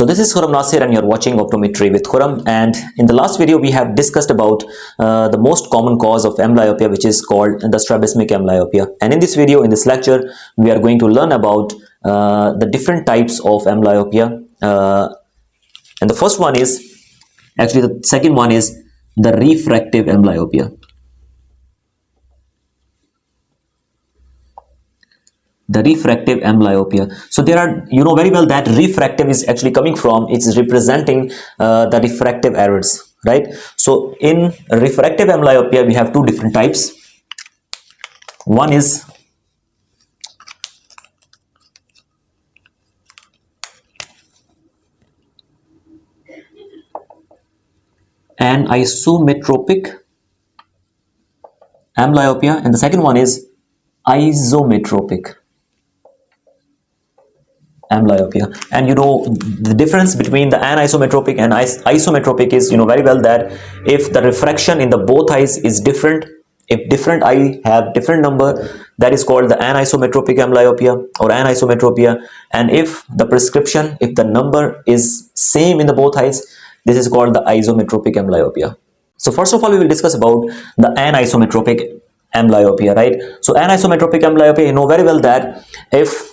So this is KHURRAM Nasir and you're watching Optometry with KHURRAM, and in the last video we have discussed about the most common cause of amblyopia, which is called the strabismic amblyopia. And in this video, in this lecture, we are going to learn about the different types of amblyopia, and the first one is, actually the second one is the refractive amblyopia. The refractive amblyopia. So there are, you know very well that refractive is actually coming from, it's representing the refractive errors, right? So in refractive amblyopia we have two different types. One is anisometropic amblyopia, and the second one is isometropic amblyopia. And you know the difference between the anisometropic and isometropic is, you know very well that if the refraction in the both eyes is different, if different eye have different number, that is called the anisometropic amblyopia or anisometropia. And if the prescription, if the number is same in the both eyes, this is called the isometropic amblyopia. So first of all, we will discuss about the anisometropic amblyopia, right? So anisometropic amblyopia, you know very well that if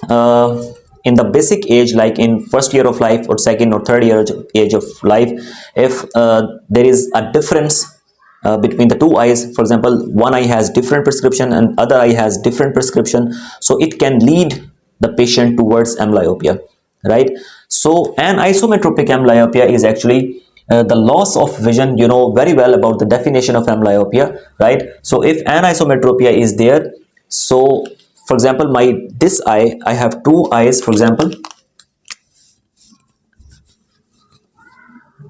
in the basic age, like in first year of life or second or third year age of life, if there is a difference between the two eyes, for example, one eye has different prescription and other eye has different prescription, so it can lead the patient towards amblyopia, right? So an isometropic amblyopia is actually the loss of vision. You know very well about the definition of amblyopia, right? So if anisometropia is there, so for example, this eye, I have two eyes, for example,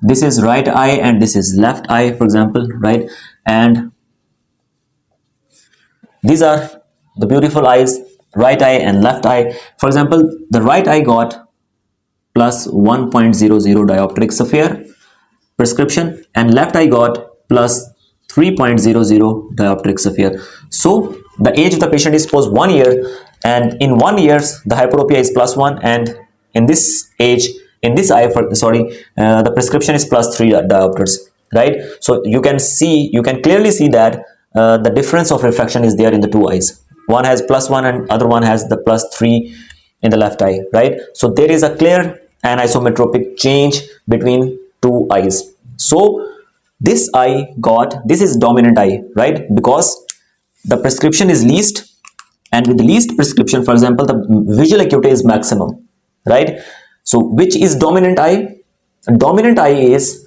this is right eye and this is left eye, for example, right? And these are the beautiful eyes, right eye and left eye. For example, the right eye got plus 1.00 dioptric sphere prescription and left eye got plus 3.00 dioptric sphere. So the age of the patient is suppose 1 year, and in 1 year the hyperopia is +1, and in this age, in this eye, the prescription is +3 diopters, right? So you can see, you can clearly see that the difference of refraction is there in the two eyes. One has +1 and other one has the +3 in the left eye, right? So there is a clear anisometropic change between two eyes. So this eye got, this is dominant eye, right? Because the prescription is least, and with the least prescription, for example, the visual acuity is maximum, right? So which is dominant eye? Dominant eye is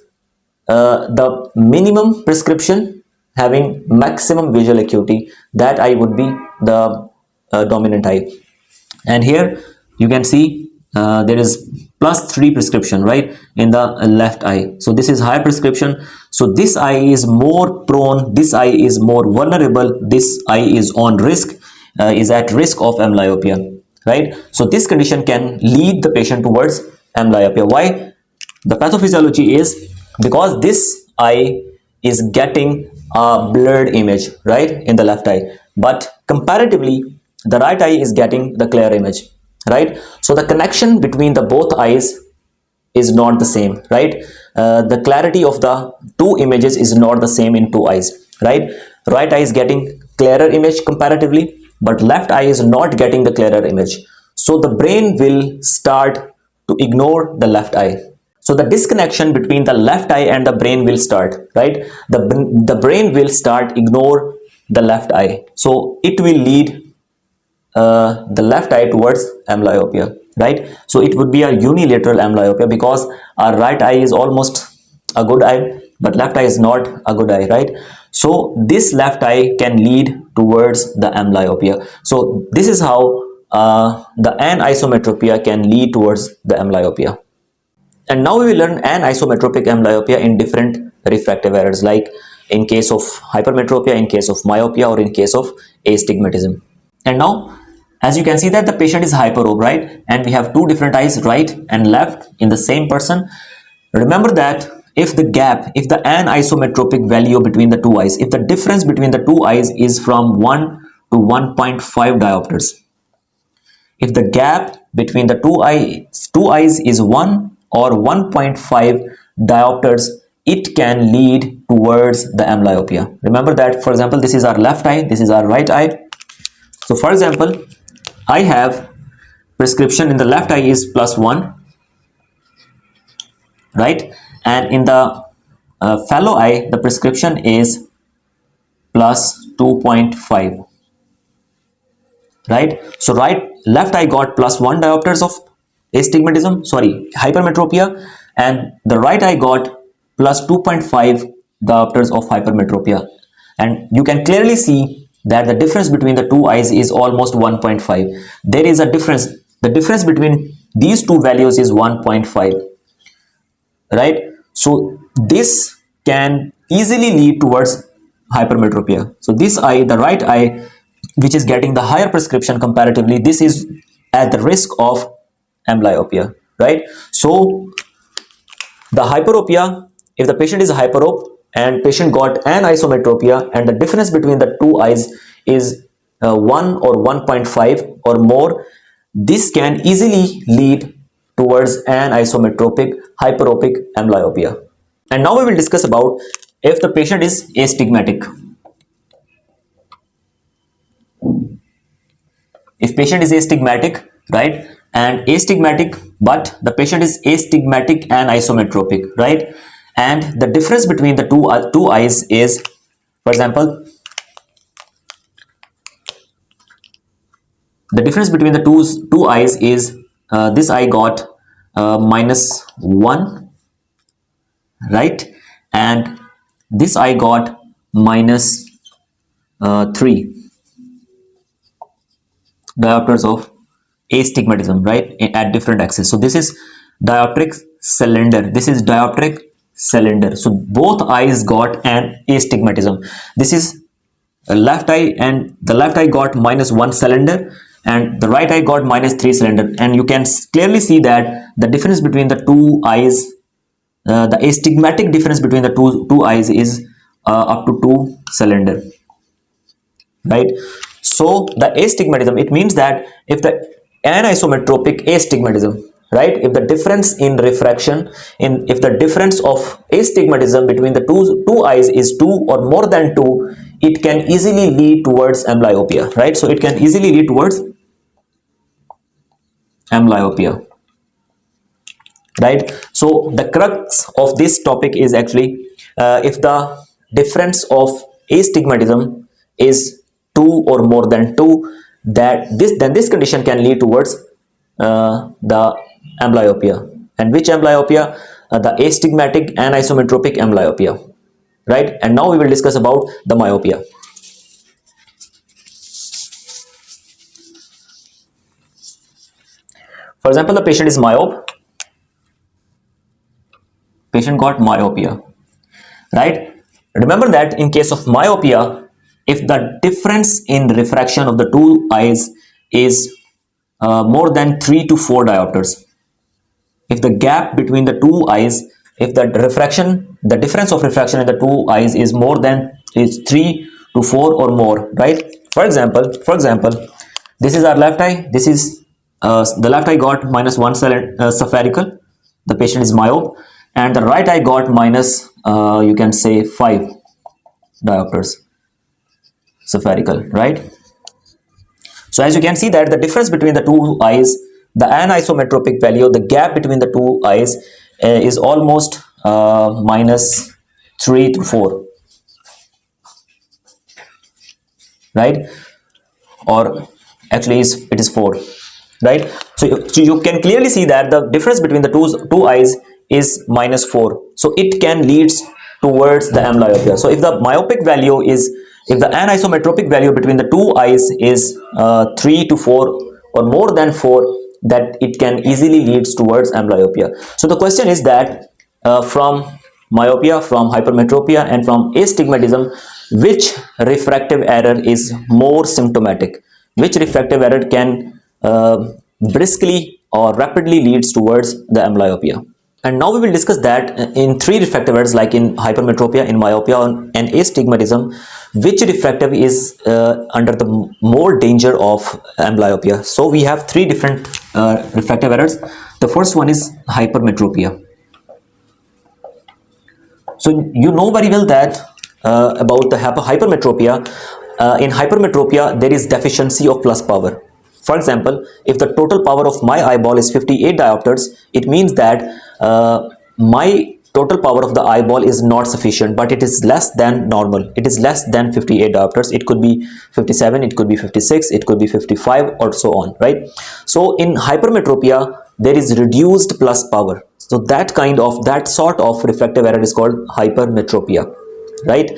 the minimum prescription having maximum visual acuity. That eye would be the dominant eye. And here you can see there is +3 prescription, right, in the left eye. So this is high prescription. So this eye is more prone, this eye is more vulnerable, this eye is on risk, is at risk of amblyopia, right? So this condition can lead the patient towards amblyopia. Why? The pathophysiology is because this eye is getting a blurred image, right, in the left eye, but comparatively the right eye is getting the clear image, right? So the connection between the both eyes is not the same, right? The clarity of the two images is not the same in two eyes, right? Right eye is getting clearer image comparatively, but left eye is not getting the clearer image. So the brain will start to ignore the left eye. So the disconnection between the left eye and the brain will start, right? The brain will start ignore the left eye. So it will lead the left eye towards amblyopia, right? So it would be a unilateral amblyopia because our right eye is almost a good eye, but left eye is not a good eye, right? So this left eye can lead towards the amblyopia. So this is how the anisometropia can lead towards the amblyopia. And now we will learn anisometropic amblyopia in different refractive errors, like in case of hypermetropia, in case of myopia, or in case of astigmatism. And now, as you can see that the patient is hyperope, right? And we have two different eyes, right and left, in the same person. Remember that if the gap, if the anisometropic value between the two eyes, if the difference between the two eyes is from 1 to 1.5 diopters, if the gap between the two eyes is 1 or 1.5 diopters, it can lead towards the amblyopia. Remember that, for example, this is our left eye, this is our right eye. So for example, I have prescription in the left eye is +1, right? And in the fellow eye, the prescription is +2.5, right? So left eye got +1 diopters of astigmatism, sorry, hypermetropia, and the right eye got +2.5 diopters of hypermetropia. And you can clearly see that the difference between the two eyes is almost 1.5. There is a difference. The difference between these two values is 1.5, right? So this can easily lead towards hypermetropia. So this eye, the right eye, which is getting the higher prescription comparatively, this is at the risk of amblyopia, right? So the hyperopia, if the patient is hyperop and patient got an isometropia and the difference between the two eyes is 1 or 1.5 or more, this can easily lead towards an isometropic hyperopic amblyopia. And now we will discuss about if the patient is astigmatic. If patient is astigmatic, right, and astigmatic, but the patient is astigmatic and isometropic, right, and the difference between the two eyes is, for example, the difference between the two eyes is this eye got -1, right, and this eye got -3 diopters of astigmatism, right, at different axes. So this is dioptric cylinder, this is dioptric cylinder. So both eyes got an astigmatism. This is a left eye, and the left eye got -1 cylinder and the right eye got -3 cylinder, and you can clearly see that the difference between the two eyes, the astigmatic difference between the two eyes is up to 2 cylinder, right? So the astigmatism, it means that if the anisometropic astigmatism, right, if the difference in refraction, if the difference of astigmatism between the two eyes is 2 or more than 2, it can easily lead towards amblyopia, right? So it can easily lead towards amblyopia, right? So the crux of this topic is actually if the difference of astigmatism is 2 or more than 2, then this condition can lead towards the amblyopia. And which amblyopia? The astigmatic anisometropic amblyopia, right? And now we will discuss about the myopia. For example, the patient is myope, patient got myopia, right? Remember that in case of myopia, if the difference in refraction of the two eyes is more than 3 to 4 diopters, if the gap between the two eyes, if the difference of refraction in the two eyes is more than 3 to 4 or more, right? For example, this is our left eye, this is the left eye got -1 spherical, the patient is myope, and the right eye got you can say 5 diopters spherical, right? So as you can see that the difference between the two eyes, the anisometropic value, the gap between the two eyes is almost -3 to 4, right? Or actually it is 4, right? So you can clearly see that the difference between the two eyes is -4. So it can leads towards the amblyopia. So if the myopic value is, if the anisometropic value between the two eyes is 3 to 4 or more than 4, that it can easily leads towards amblyopia. So the question is that from myopia, from hypermetropia, and from astigmatism, which refractive error is more symptomatic? Which refractive error can briskly or rapidly leads towards the amblyopia? And now we will discuss that in 3 refractive errors, like in hypermetropia, in myopia, and astigmatism, which refractive is under the more danger of amblyopia. So we have 3 different refractive errors. The first one is hypermetropia. So you know very well that about the hypermetropia. In hypermetropia, there is deficiency of plus power. For example, if the total power of my eyeball is 58 diopters, it means that my total power of the eyeball is not sufficient, but it is less than normal. It is less than 58 diopters. It could be 57, it could be 56, it could be 55, or so on, right? So in hypermetropia, there is reduced plus power. So that sort of refractive error is called hypermetropia, right?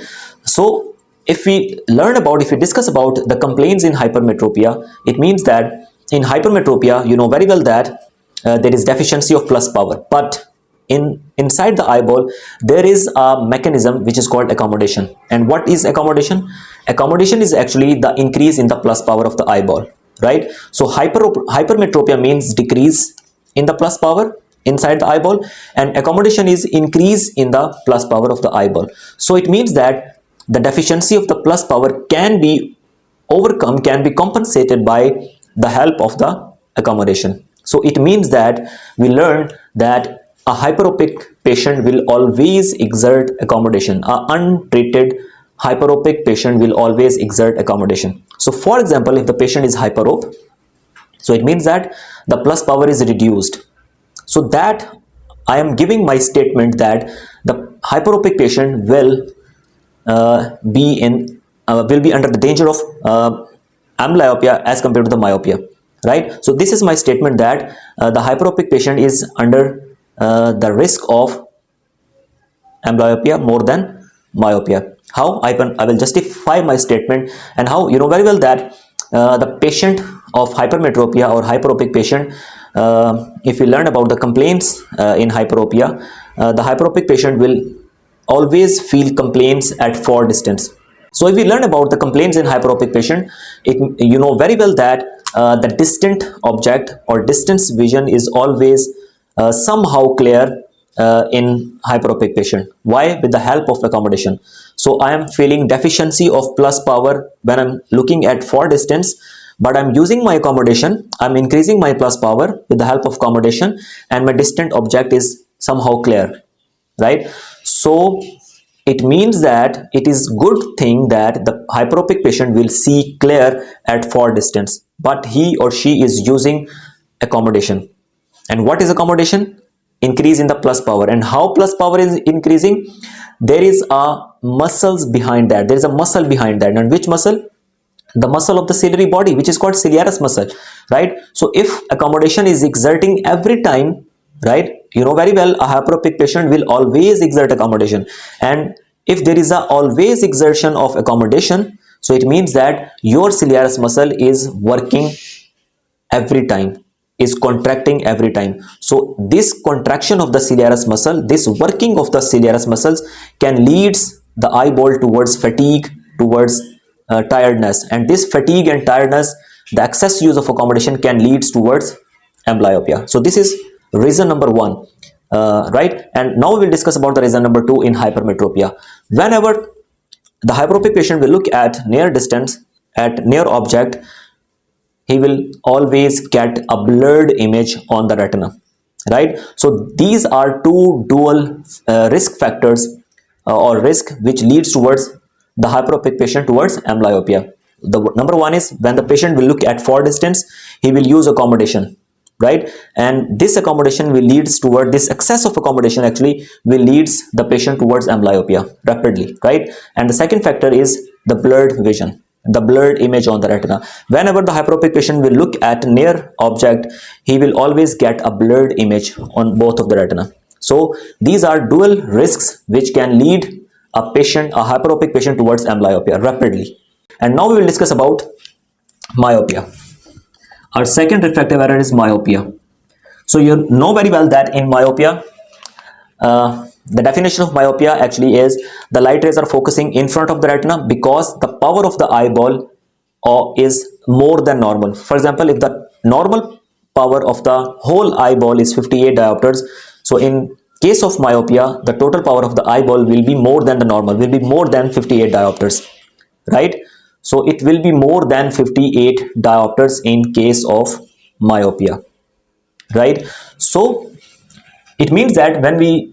So if we discuss about the complaints in hypermetropia, it means that in hypermetropia, you know very well that there is deficiency of plus power, but inside the eyeball there is a mechanism which is called accommodation. And what is accommodation? Accommodation is actually the increase in the plus power of the eyeball, right? So hypermetropia means decrease in the plus power inside the eyeball, and accommodation is increase in the plus power of the eyeball. So it means that the deficiency of the plus power can be overcome, can be compensated by the help of the accommodation. So it means that we learn that a hyperopic patient will always exert accommodation. An untreated hyperopic patient will always exert accommodation. So for example, if the patient is hyperop, so it means that the plus power is reduced. So that I am giving my statement that the hyperopic patient will be under the danger of amblyopia as compared to the myopia, right? So this is my statement that the hyperopic patient is under the risk of amblyopia more than myopia. How? I will justify my statement, and how, you know very well that the patient of hypermetropia or hyperopic patient, if we learn about the complaints in hyperopia, the hyperopic patient will always feel complaints at far distance. So if we learn about the complaints in hyperopic patient, you know very well that the distant object or distance vision is always somehow clear in hyperopic patient. Why? With the help of accommodation. So I am feeling deficiency of plus power when I'm looking at far distance, but I'm using my accommodation. I'm increasing my plus power with the help of accommodation, and my distant object is somehow clear, right? So it means that it is good thing that the hyperopic patient will see clear at far distance, but he or she is using accommodation. And what is accommodation? Increase in the plus power. And how plus power is increasing? There is a muscles behind that. There is a muscle behind that. And which muscle? The muscle of the ciliary body, which is called ciliaris muscle, right? So if accommodation is exerting every time, right, you know very well a hyperopic patient will always exert accommodation. And if there is a always exertion of accommodation, so it means that your ciliaris muscle is working every time, is contracting every time. So this contraction of the ciliaris muscle, this working of the ciliaris muscles can leads the eyeball towards fatigue, towards tiredness, and this fatigue and tiredness, the excess use of accommodation can leads towards amblyopia. So this is reason number one, right? And now we will discuss about the reason number two in hypermetropia. Whenever the hyperopic patient will look at near distance, at near object, he will always get a blurred image on the retina, right? So these are two dual risk factors or risk which leads towards the hyperopic patient towards amblyopia. The number one is when the patient will look at far distance, he will use accommodation, right? And this accommodation will leads toward this excess of accommodation actually will leads the patient towards amblyopia rapidly, right? And the second factor is the blurred vision, the blurred image on the retina. Whenever the hyperopic patient will look at near object, he will always get a blurred image on both of the retina. So these are dual risks which can lead a hyperopic patient towards amblyopia rapidly. And now we will discuss about myopia. Our second refractive error is myopia. So you know very well that in myopia, the definition of myopia actually is the light rays are focusing in front of the retina because the power of the eyeball is more than normal. For example, if the normal power of the whole eyeball is 58 diopters, so in case of myopia, the total power of the eyeball will be more than the normal, will be more than 58 diopters, right? So it will be more than 58 diopters in case of myopia, right? So it means that when we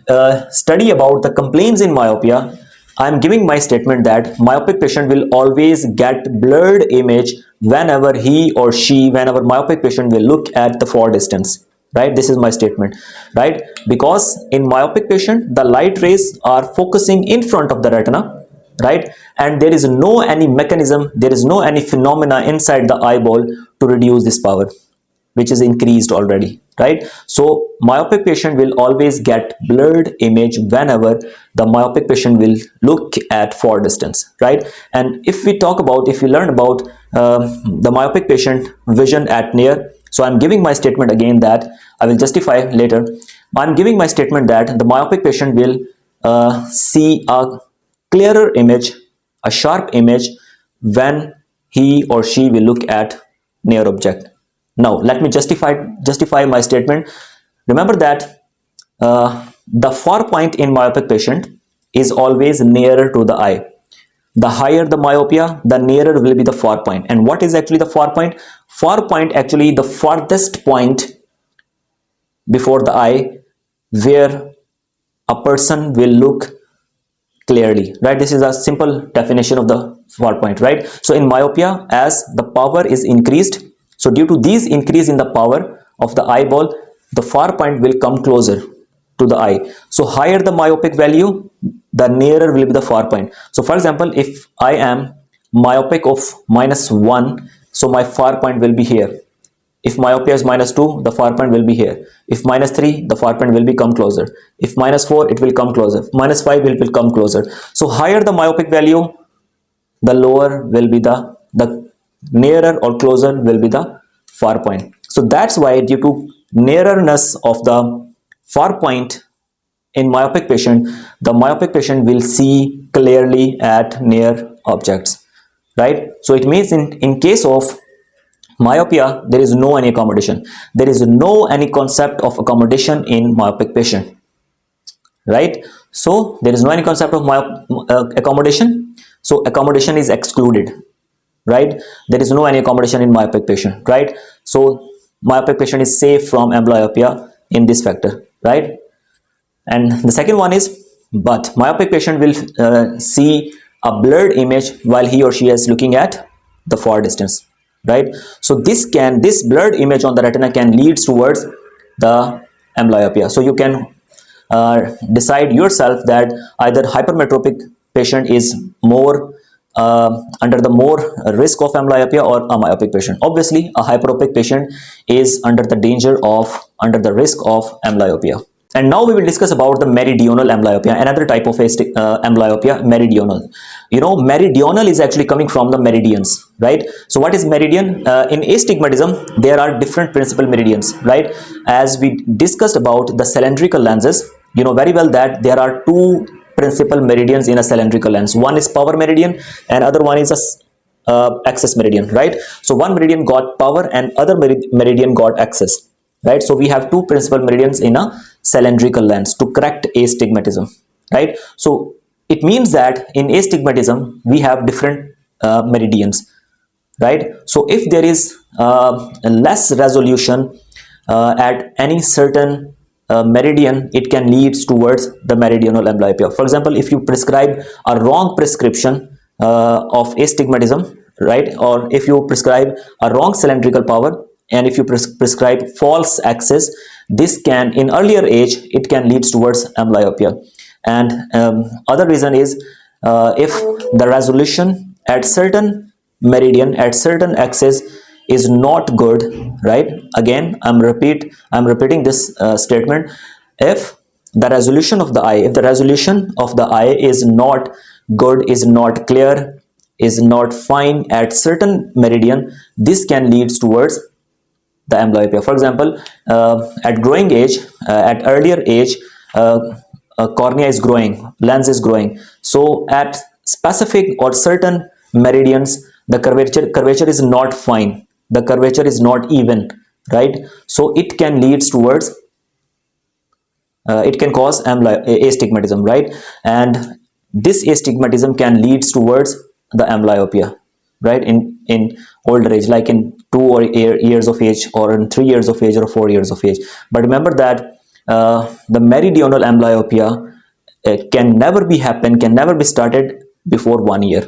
study about the complaints in myopia, I am giving my statement that myopic patient will always get blurred image whenever whenever myopic patient will look at the far distance, right? This is my statement, right? Because in myopic patient, the light rays are focusing in front of the retina, right? And there is no any mechanism, there is no any phenomena inside the eyeball to reduce this power, which is increased already, right? So myopic patient will always get blurred image whenever the myopic patient will look at far distance, right? And if we learn about the myopic patient vision at near, so I'm giving my statement again that I will justify later. I'm giving my statement that the myopic patient will see a clearer image, a sharp image, when he or she will look at near object. Now let me justify my statement. Remember that the far point in myopic patient is always nearer to the eye. The higher the myopia, the nearer will be the far point. And what is actually the far point? Far point actually the farthest point before the eye where a person will look clearly, right? This is a simple definition of the far point, right? So in myopia, as the power is increased, so due to these increase in the power of the eyeball, the far point will come closer to the eye. So higher the myopic value, the nearer will be the far point. So for example, if I am myopic of -1, so my far point will be here. If myopia is -2, the far point will be here. If -3, the far point will become closer. If -4, it will come closer. -5, it will come closer. So higher the myopic value, the lower will be the nearer or closer will be the far point. So that's why due to nearness of the far point in myopic patient, the myopic patient will see clearly at near objects, right? So it means in case of myopia, there is no any accommodation. There is no any concept of accommodation in myopic patient, right? So there is no any concept of accommodation. So accommodation is excluded, right? There is no any accommodation in myopic patient, right? So myopic patient is safe from amblyopia in this factor, right? And the second one is, but myopic patient will see a blurred image while he or she is looking at the far distance, right? So this blurred image on the retina can lead towards the amblyopia. So you can decide yourself that either hypermetropic patient is more under the more risk of amblyopia or a myopic patient. Obviously a hyperopic patient is under the risk of amblyopia. And now we will discuss about the meridional amblyopia, another type of amblyopia, meridional. You know, meridional is actually coming from the meridians, right? So what is meridian? In astigmatism, there are different principal meridians, right? As we discussed about the cylindrical lenses, you know very well that there are two principal meridians in a cylindrical lens. One is power meridian and other one is a axis meridian, right? So one meridian got power and other meridian got axis, right? So we have two principal meridians in a cylindrical lens to correct astigmatism, right? So it means that in astigmatism we have different meridians, right? So if there is less resolution at any certain meridian, it can lead towards the meridional amblyopia. For example, if you prescribe a wrong prescription of astigmatism, right, or if you prescribe a wrong cylindrical power and if you prescribe false axis, this can, in earlier age, it can lead towards amblyopia. And other reason is if the resolution at certain meridian, at certain axis is not good, right? Again, I'm repeating this statement. If the resolution of the eye, is not good, is not clear, is not fine at certain meridian, this can lead towards the amblyopia. For example, at growing age, at earlier age, cornea is growing, lens is growing. So at specific or certain meridians, the curvature is not fine, the curvature is not even, right? So it can lead towards it can cause astigmatism, right? And this astigmatism can lead towards the amblyopia, right? in older age, like in 2 years of age, or in 3 years of age, or 4 years of age. But remember that the meridional amblyopia can never be started before 1 year.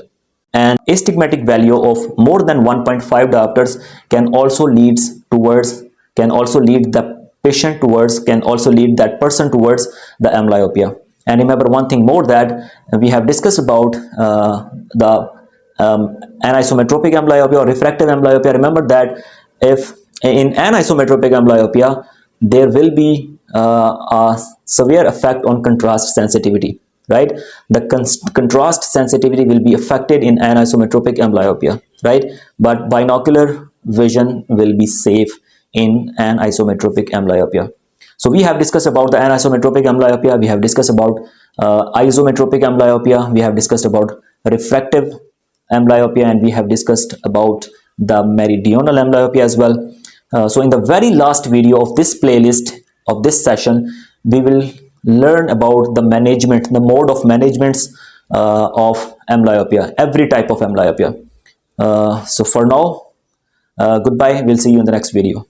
And astigmatic value of more than 1.5 diopters can also lead that person towards the amblyopia. And remember one thing more, that we have discussed about the anisometropic amblyopia or refractive amblyopia. Remember that if in anisometropic amblyopia, there will be a severe effect on contrast sensitivity, right? The contrast sensitivity will be affected in anisometropic amblyopia, right? But binocular vision will be safe in an isometropic amblyopia. So we have discussed about the anisometropic amblyopia, we have discussed about isometropic amblyopia, we have discussed about refractive amblyopia, and we have discussed about the meridional amblyopia as well. So in the very last video of this playlist of this session, we will learn about the mode of managements of amblyopia, every type of amblyopia. So for now, goodbye. We'll see you in the next video.